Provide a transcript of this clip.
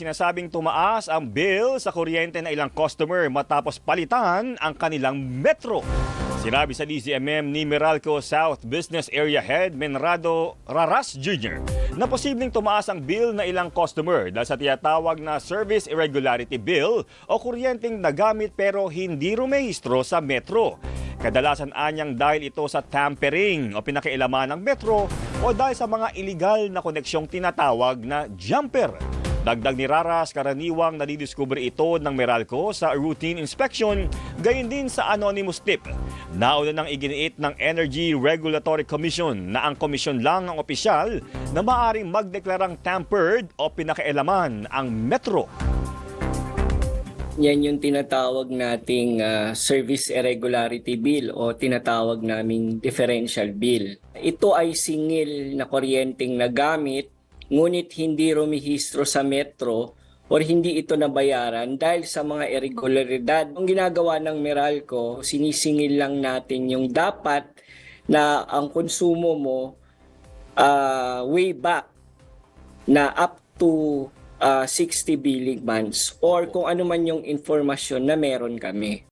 Sinasabing tumaas ang bill sa kuryente ng ilang customer matapos palitan ang kanilang metro. Sinabi sa DZMM ni Meralco South Business Area Head Menrado Raras Jr. na posibleng tumaas ang bill na ilang customer dahil sa tinatawag na Service Irregularity Bill o kuryenteng nagamit pero hindi rumehistro sa metro. Kadalasan anyang dahil ito sa tampering o pinakialaman ng metro o dahil sa mga iligal na koneksyong tinatawag na jumper. Dagdag ni Raras, karaniwang nadidiskubre ito ng Meralco sa routine inspection, gayon din sa anonymous tip. Nauna nang iginiit ng Energy Regulatory Commission na ang komisyon lang ang opisyal na maaaring magdeklarang tampered o pinakialaman ang metro. Yan yung tinatawag nating Service Irregularity Bill o tinatawag naming Differential Bill. Ito ay singil na kuryenteng nagamit ngunit hindi rumihistro sa metro o hindi ito nabayaran dahil sa mga irregularidad. Ang ginagawa ng Meralco, sinisingil lang natin yung dapat na ang konsumo mo way back na up to 60 billing months or kung ano man yung informasyon na meron kami.